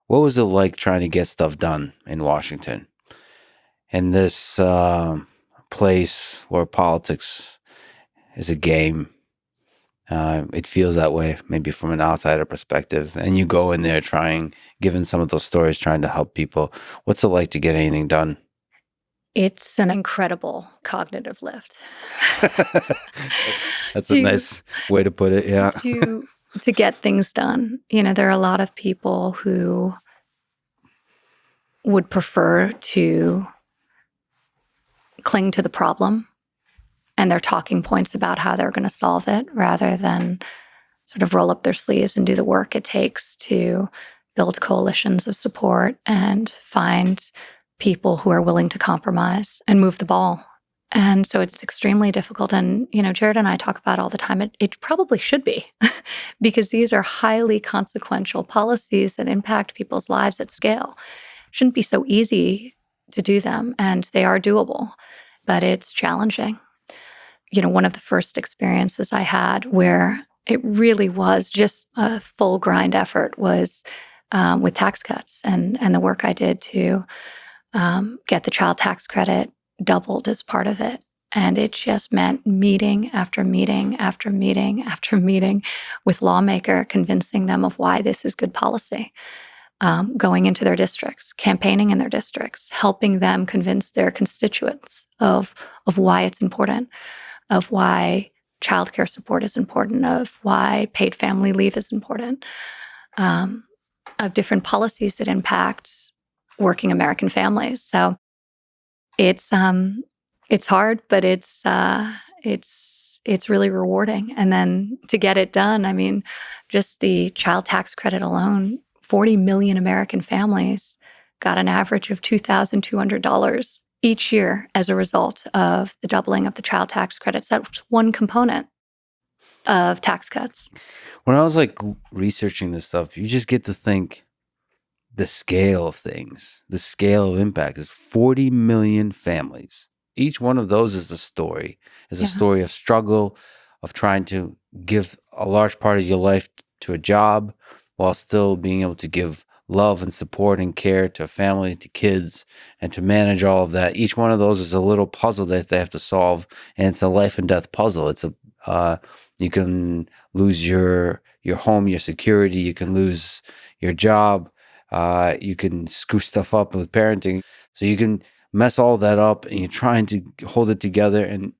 What was it like trying to get stuff done in Washington? In this place where politics is a game, it feels that way, maybe from an outsider perspective. And you go in there given some of those stories, trying to help people. What's it like to get anything done? It's an incredible cognitive lift. That's a to nice way to put it. Yeah. to to get things done. There are a lot of people who would prefer to cling to the problem and their talking points about how they're going to solve it rather than sort of roll up their sleeves and do the work it takes to build coalitions of support and find people who are willing to compromise and move the ball. And so it's extremely difficult. And, Jared and I talk about all the time, it probably should be because these are highly consequential policies that impact people's lives at scale. It shouldn't be so easy to do them, and they are doable, but it's challenging. One of the first experiences I had where it really was just a full grind effort was with tax cuts and the work I did to get the child tax credit doubled as part of it. And it just meant meeting after meeting after meeting after meeting with lawmaker, convincing them of why this is good policy, going into their districts, campaigning in their districts, helping them convince their constituents of why it's important, of why childcare support is important, of why paid family leave is important, of different policies that impact working American families. So it's hard, but it's really rewarding. And then to get it done, I mean, just the child tax credit alone, 40 million American families got an average of $2,200 each year as a result of the doubling of the child tax credits. That's one component of tax cuts. When I was researching this stuff, you just get to think the scale of things, the scale of impact is 40 million families. Each one of those is a story, a story of struggle, of trying to give a large part of your life to a job while still being able to give love and support and care to a family, to kids, and to manage all of that. Each one of those is a little puzzle that they have to solve, and it's a life and death puzzle. It's you can lose your home, your security. You can lose your job. You can screw stuff up with parenting. So you can mess all that up, and you're trying to hold it together. And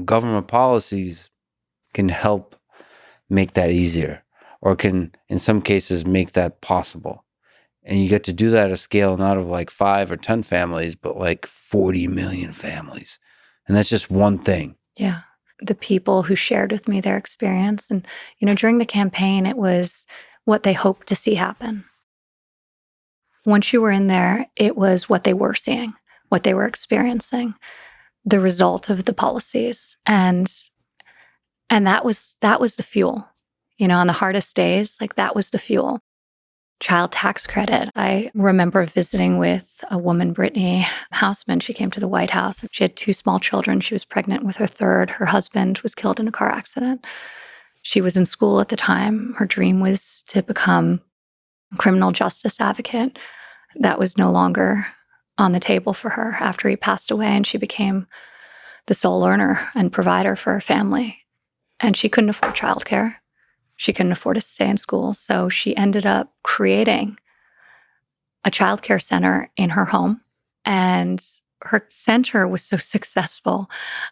government policies can help make that easier, or can, in some cases, make that possible. And you get to do that at a scale not of 5 or 10 families, but 40 million families. And that's just one thing. Yeah. The people who shared with me their experience. And, during the campaign, it was what they hoped to see happen. Once you were in there, it was what they were seeing, what they were experiencing, the result of the policies. And that was the fuel. On the hardest days, that was the fuel. Child tax credit. I remember visiting with a woman, Brittany Hausman. She came to the White House. She had 2 small children. She was pregnant with her third. Her husband was killed in a car accident. She was in school at the time. Her dream was to become a criminal justice advocate. That was no longer on the table for her after he passed away, and she became the sole earner and provider for her family. And she couldn't afford childcare. She couldn't afford to stay in school. So she ended up creating a childcare center in her home. And her center was so successful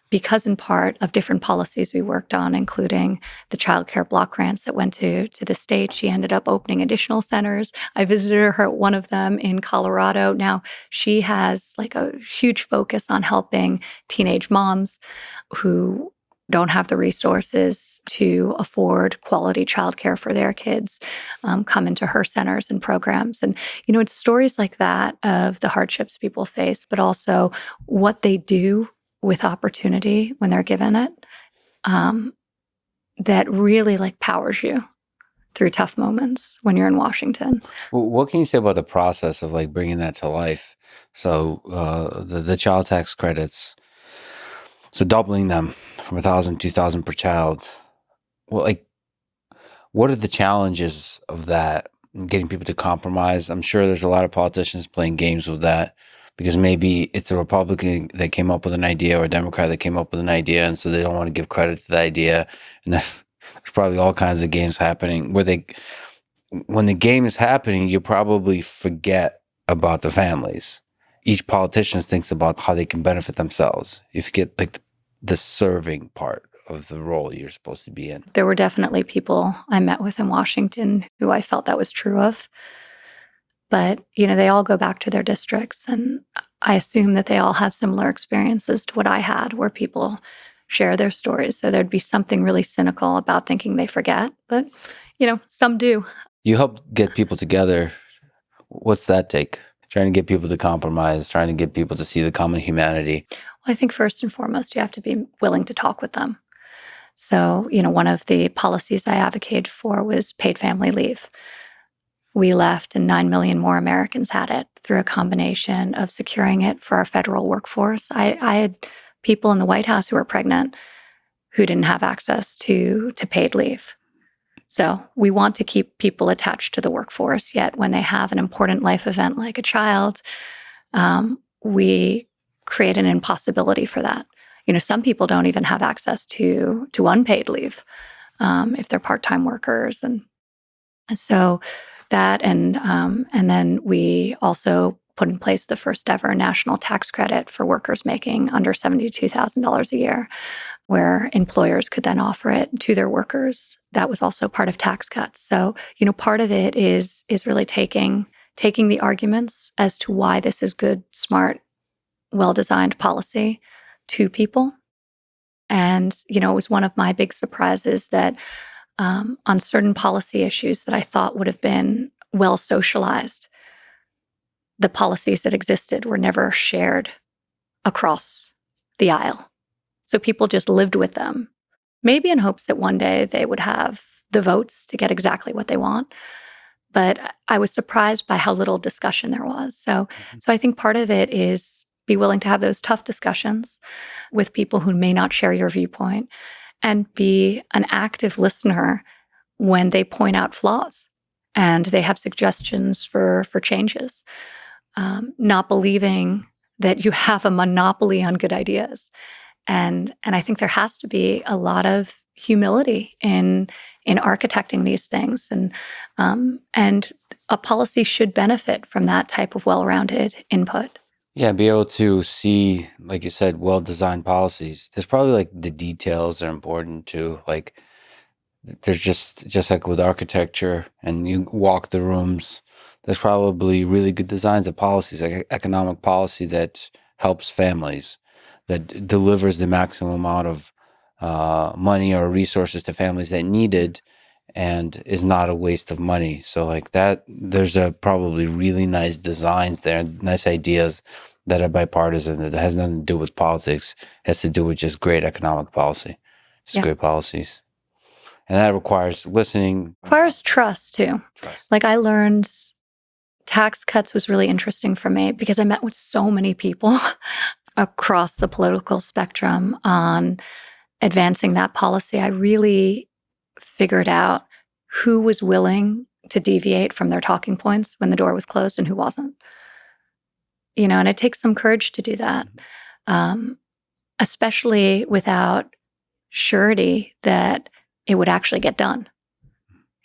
because, in part, of different policies we worked on, including the childcare block grants that went to the state. She ended up opening additional centers. I visited her at one of them in Colorado. Now, she has a huge focus on helping teenage moms who don't have the resources to afford quality childcare for their kids, come into her centers and programs. And, it's stories like that of the hardships people face, but also what they do with opportunity when they're given it, that really powers you through tough moments when you're in Washington. Well, what can you say about the process of bringing that to life? So the child tax credits, so doubling them from 1,000 to 2,000 per child. Well, what are the challenges of that? getting people to compromise. I'm sure there's a lot of politicians playing games with that because maybe it's a Republican that came up with an idea or a Democrat that came up with an idea, and so they don't want to give credit to the idea. And then there's probably all kinds of games happening where when the game is happening, you probably forget about the families. Each politician thinks about how they can benefit themselves. You forget like the serving part of the role you're supposed to be in. There were definitely people I met with in Washington who I felt that was true of. But, they all go back to their districts. And I assume that they all have similar experiences to what I had, where people share their stories. So there'd be something really cynical about thinking they forget. But, some do. You help get people together. What's that take? Trying to get people to compromise, trying to get people to see the common humanity. Well, I think first and foremost, you have to be willing to talk with them. So, one of the policies I advocated for was paid family leave. We left and 9 million more Americans had it through a combination of securing it for our federal workforce. I had people in the White House who were pregnant who didn't have access to paid leave. So we want to keep people attached to the workforce, yet when they have an important life event like a child, we create an impossibility for that. Some people don't even have access to unpaid leave if they're part-time workers. And so that, and then we also put in place the first ever national tax credit for workers making under $72,000 a year, where employers could then offer it to their workers. That was also part of tax cuts. So, part of it is really taking the arguments as to why this is good, smart, well-designed policy to people. And, it was one of my big surprises that on certain policy issues that I thought would have been well socialized, the policies that existed were never shared across the aisle. So people just lived with them, maybe in hopes that one day they would have the votes to get exactly what they want. But I was surprised by how little discussion there was. So I think part of it is be willing to have those tough discussions with people who may not share your viewpoint, and be an active listener when they point out flaws and they have suggestions for changes. Not believing that you have a monopoly on good ideas. And I think there has to be a lot of humility in architecting these things, and a policy should benefit from that type of well-rounded input. Yeah, be able to see, like you said, well-designed policies. There's probably like the details are important too. Like there's just like with architecture, and you walk the rooms, there's probably really good designs of policies, like economic policy that helps families, that delivers the maximum amount of money or resources to families that need it, and is not a waste of money. So like that, there's probably really nice designs there, nice ideas that are bipartisan, that has nothing to do with politics. It has to do with just great economic policy. Just great policies. And that requires listening. Requires trust too. Trust. Like I learned tax cuts was really interesting for me because I met with so many people across the political spectrum on advancing that policy. I really figured out who was willing to deviate from their talking points when the door was closed and who wasn't. And it takes some courage to do that, especially without surety that it would actually get done.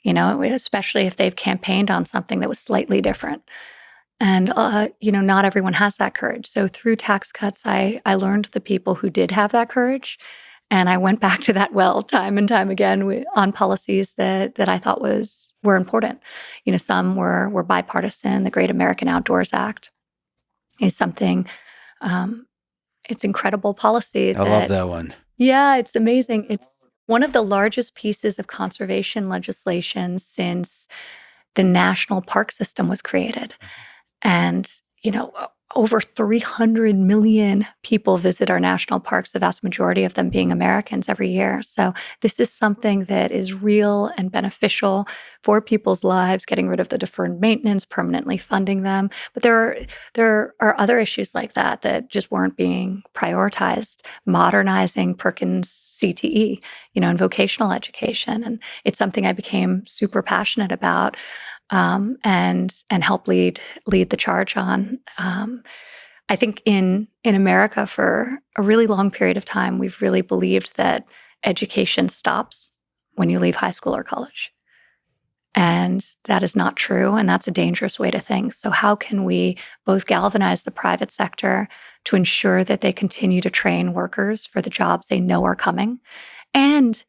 Especially if they've campaigned on something that was slightly different. And, not everyone has that courage. So through tax cuts, I learned the people who did have that courage. And I went back to that well time and time again on policies that I thought were important. Some were bipartisan. The Great American Outdoors Act is something, it's incredible policy. I love that one. Yeah, it's amazing. It's one of the largest pieces of conservation legislation since the national park system was created. And, over 300 million people visit our national parks, the vast majority of them being Americans every year. So this is something that is real and beneficial for people's lives, getting rid of the deferred maintenance, permanently funding them. But there are other issues like that just weren't being prioritized. Modernizing Perkins CTE, in vocational education. And it's something I became super passionate about. and help lead the charge on. I think in America for a really long period of time, we've really believed that education stops when you leave high school or college. And that is not true. And that's a dangerous way to think. So, how can we both galvanize the private sector to ensure that they continue to train workers for the jobs they know are coming, and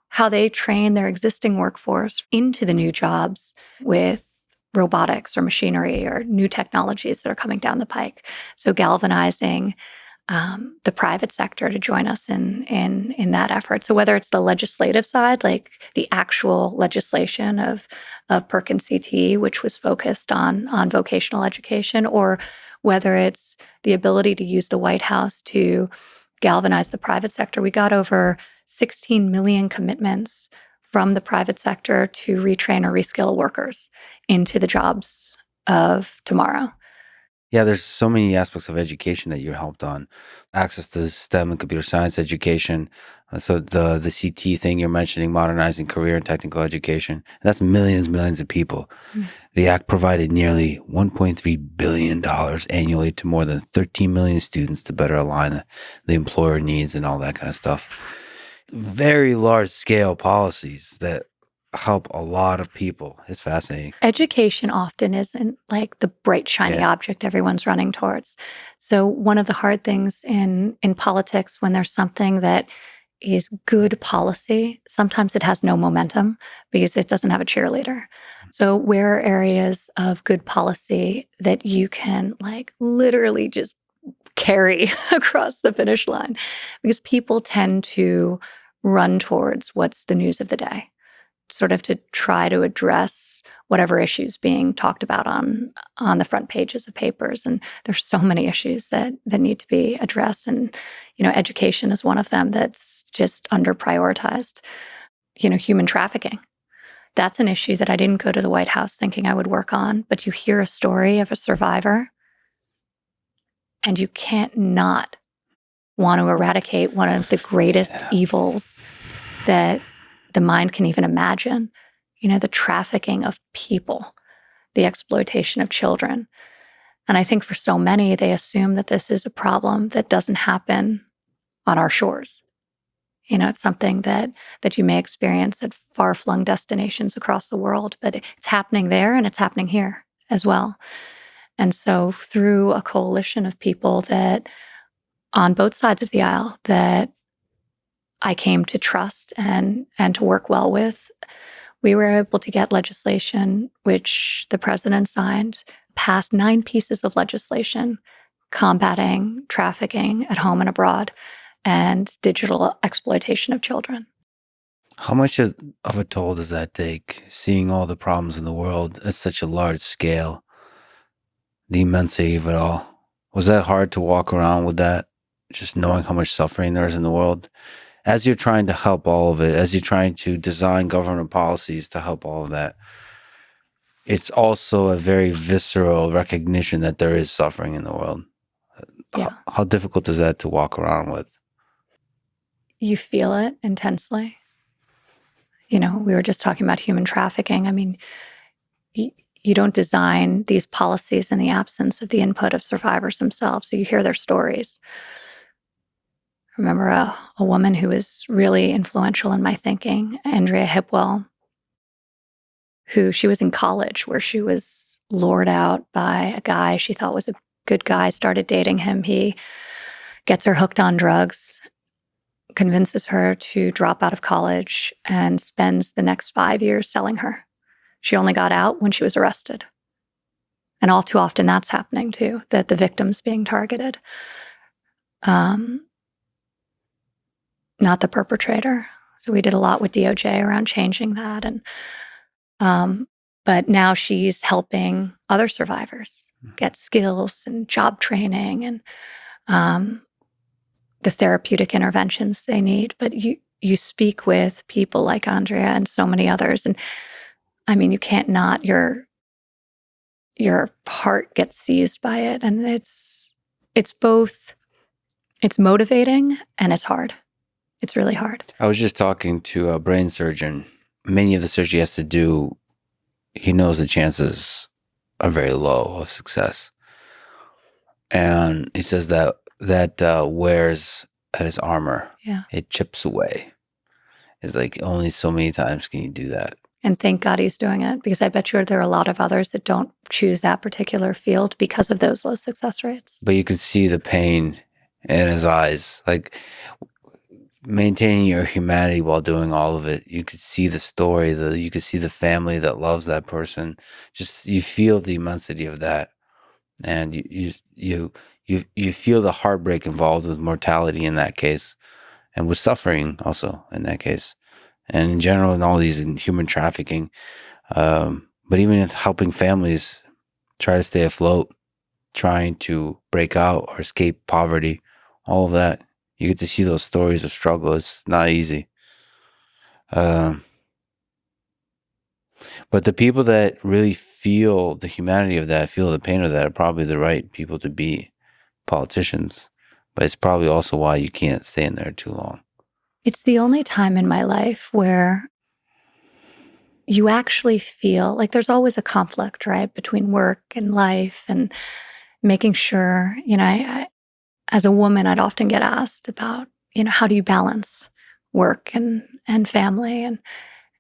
how they train their existing workforce into the new jobs with robotics or machinery or new technologies that are coming down the pike? So, galvanizing the private sector to join us in that effort. So whether it's the legislative side, like the actual legislation of Perkins CT, which was focused on vocational education, or whether it's the ability to use the White House to galvanize the private sector, we got over 16 million commitments from the private sector to retrain or reskill workers into the jobs of tomorrow. Yeah, there's so many aspects of education that you helped on. Access to STEM and computer science education. So the CT thing you're mentioning, modernizing career and technical education. That's millions of people. Mm. The act provided nearly $1.3 billion annually to more than 13 million students to better align the employer needs and all that kind of stuff. Very large scale policies that help a lot of people. It's fascinating. Education often isn't like the bright, shiny object everyone's running towards. So one of the hard things in politics, when there's something that is good policy, sometimes it has no momentum because it doesn't have a cheerleader. So where are areas of good policy that you can like literally just carry across the finish line? Because people tend to run towards what's the news of the day, sort of to try to address whatever issues being talked about on the front pages of papers. And there's so many issues that need to be addressed. And, education is one of them that's just under prioritized. Human trafficking. That's an issue that I didn't go to the White House thinking I would work on, but you hear a story of a survivor and you can't not want to eradicate one of the greatest evils that the mind can even imagine. The trafficking of people, the exploitation of children. And I think for so many, they assume that this is a problem that doesn't happen on our shores. It's something that you may experience at far-flung destinations across the world, but it's happening there and it's happening here as well. And so through a coalition of people that on both sides of the aisle that I came to trust and to work well with, we were able to get legislation, which the president signed, passed 9 pieces of legislation combating trafficking at home and abroad and digital exploitation of children. How much of a toll does that take, seeing all the problems in the world at such a large scale, the immensity of it all? Was that hard to walk around with that, just knowing how much suffering there is in the world? As you're trying to help all of it, as you're trying to design government policies to help all of that, it's also a very visceral recognition that there is suffering in the world. Yeah. How difficult is that to walk around with? You feel it intensely. We were just talking about human trafficking. I mean, you don't design these policies in the absence of the input of survivors themselves. So you hear their stories. I remember a woman who was really influential in my thinking, Andrea Hipwell, who she was in college where she was lured out by a guy she thought was a good guy, started dating him. He gets her hooked on drugs, convinces her to drop out of college, and spends the next 5 years selling her. She only got out when she was arrested. And all too often that's happening too, that the victim's being targeted. Not the perpetrator. So we did a lot with DOJ around changing that. And but now she's helping other survivors get skills and job training and the therapeutic interventions they need. But you speak with people like Andrea and so many others. And I mean, you can't not, your heart gets seized by it. And it's both, it's motivating and it's hard. It's really hard. I was just talking to a brain surgeon. Many of the surgery he has to do he knows the chances are very low of success. And he says that wears at his armor. Yeah. It chips away. It's like only so many times can you do that. And thank God he's doing it, because I bet you there are a lot of others that don't choose that particular field because of those low success rates. But you could see the pain in his eyes, like maintaining your humanity while doing all of it. You could see the story, you could see the family that loves that person. Just you feel the immensity of that, and you feel the heartbreak involved with mortality in that case, and with suffering also in that case, and in general in all these in human trafficking. But even in helping families try to stay afloat, trying to break out or escape poverty, all of that. You get to see those stories of struggle. It's not easy. But the people that really feel the humanity of that, feel the pain of that, are probably the right people to be politicians. But it's probably also why you can't stay in there too long. It's the only time in my life where you actually feel like there's always a conflict, right, between work and life, and making sure, as a woman, I'd often get asked about, how do you balance work and family? And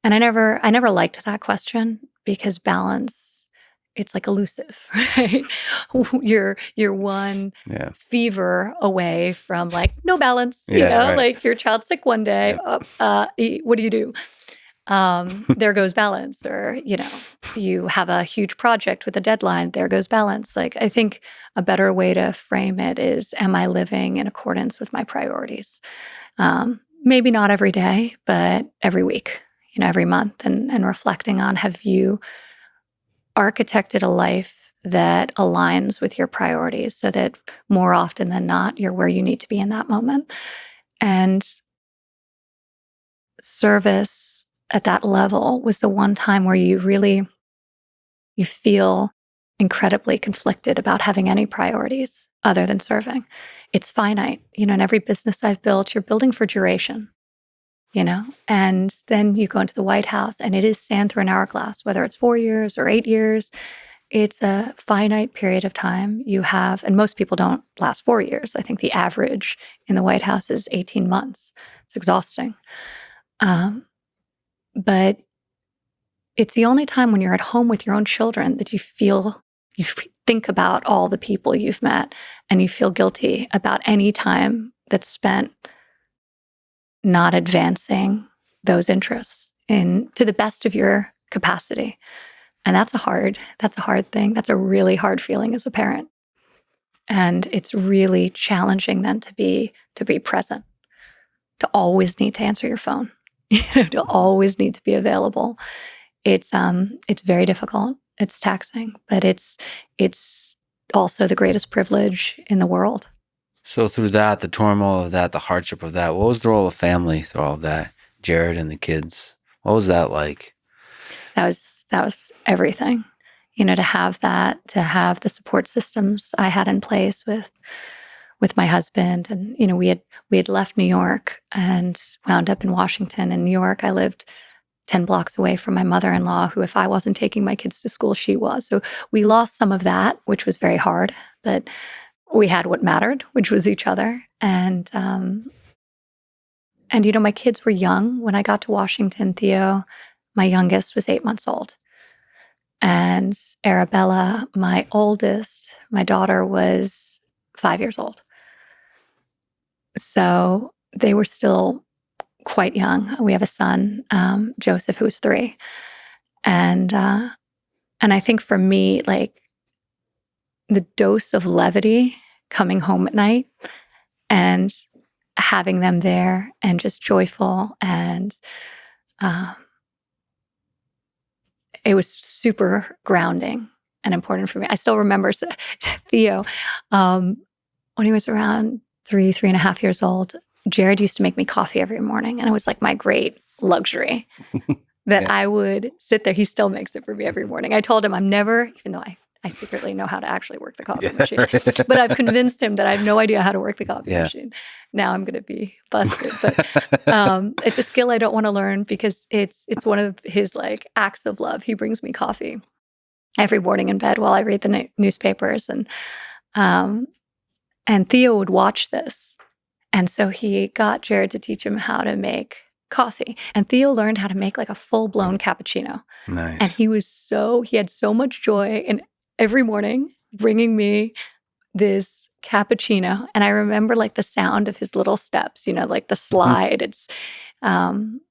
I never liked that question, because balance, it's like elusive, right? You're one Yeah. fever away from like no balance, Yeah, right. like your child's sick one day. Yep. What do you do? There goes balance. Or, you have a huge project with a deadline, there goes balance. Like, I think a better way to frame it is, am I living in accordance with my priorities? Maybe not every day, but every week, every month, and reflecting on, have you architected a life that aligns with your priorities, so that more often than not, you're where you need to be in that moment. And service at that level was the one time where you feel incredibly conflicted about having any priorities other than serving. It's finite. In every business I've built, you're building for duration, and then you go into the White House and it is sand through an hourglass, whether it's 4 years or 8 years. It's a finite period of time you have, and most people don't last 4 years. I think the average in the White House is 18 months. It's exhausting. But it's the only time when you're at home with your own children that you think about all the people you've met, and you feel guilty about any time that's spent not advancing those interests to the best of your capacity. And that's a hard thing. That's a really hard feeling as a parent. And it's really challenging then to be present, to always need to answer your phone, to always need to be available. It's very difficult. It's taxing, but it's also the greatest privilege in the world. So through that, the turmoil of that, the hardship of that, what was the role of family through all of that? Jared and the kids, what was that like? That was everything. To have that, to have the support systems I had in place with my husband. And, we had left New York and wound up in Washington. In New York, I lived 10 blocks away from my mother-in-law, who, if I wasn't taking my kids to school, she was. So we lost some of that, which was very hard, but we had what mattered, which was each other. And my kids were young when I got to Washington. Theo, my youngest, was 8 months old. And Arabella, my oldest, my daughter, was 5 years old. So they were still quite young. We have a son, Joseph, who was 3. And I think for me, like, the dose of levity coming home at night and having them there and just joyful, and it was super grounding and important for me. I still remember Theo, when he was around 3.5 years old. Jared used to make me coffee every morning, and it was like my great luxury that Yeah. I would sit there. He still makes it for me every morning. I told him I'm never, even though I secretly know how to actually work the coffee Yeah, machine. right. But I've convinced him that I have no idea how to work the coffee Yeah. machine. Now I'm going to be busted. But it's a skill I don't want to learn because it's one of his like acts of love. He brings me coffee every morning in bed while I read the newspapers, and Theo would watch this, and so he got Jared to teach him how to make coffee, and Theo learned how to make like a full-blown cappuccino. And Nice. he had so much joy in every morning bringing me this cappuccino. And I remember like the sound of his little steps, like the Mhm. slide. Um,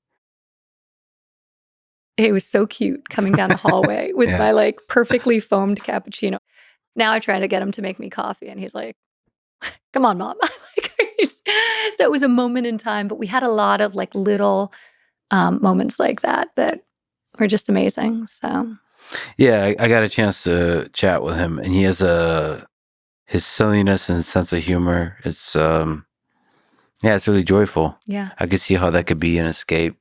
it was so cute coming down the hallway with Yeah. my like perfectly foamed cappuccino. Now I try to get him to make me coffee, and he's like, "Come on, mom." So it was a moment in time, but we had a lot of like little moments like that were just amazing. So Yeah, I got a chance to chat with him, and he has his silliness and sense of humor. It's yeah, it's really joyful. yeah. I could see how that could be an escape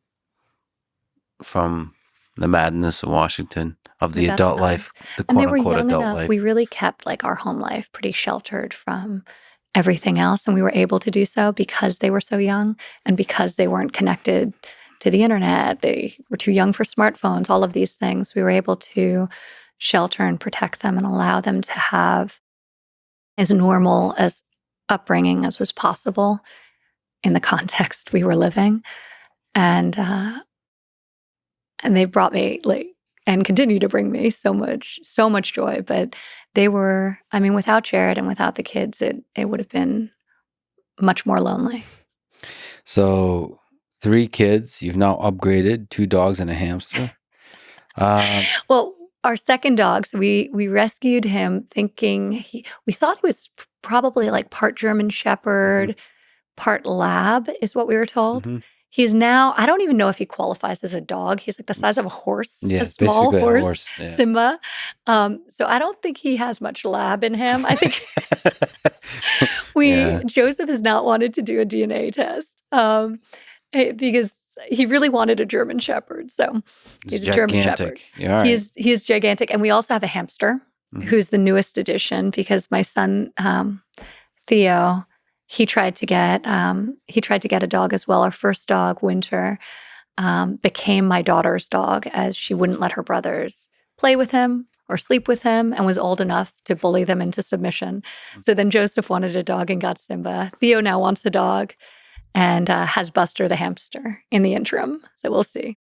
from the madness of Washington, of the The best adult time. life, the And they quote were unquote young adult enough. life. We really kept like our home life pretty sheltered from everything else. And we were able to do so because they were so young and because they weren't connected to the internet. They were too young for smartphones, all of these things. We were able to shelter and protect them and allow them to have as normal as upbringing as was possible in the context we were living. And they brought me like and continue to bring me so much joy. But they were, I mean, without Jared and without the kids, it would have been much more lonely. So 3 kids, you've now upgraded 2 dogs and a hamster. Well, our second dog, so we rescued him thinking we thought he was probably like part German Mhm, Shepherd, part lab is what we were told. mhm. He's now, I don't even know if he qualifies as a dog. He's like the size of a horse, a Yeah, small basically a horse, horse. Yeah. Simba. So I don't think he has much lab in him. I think Yeah, Joseph has not wanted to do a DNA test because he really wanted a German Shepherd. So it's he's a German Shepherd. gigantic. Yeah, all right. He is gigantic, and we also have a hamster Mhm. who's the newest addition because my son Theo, he tried to get a dog as well. Our first dog, Winter, became my daughter's dog as she wouldn't let her brothers play with him or sleep with him and was old enough to bully them into submission. So then Joseph wanted a dog and got Simba. Theo now wants a dog and has Buster the hamster in the interim. So we'll see.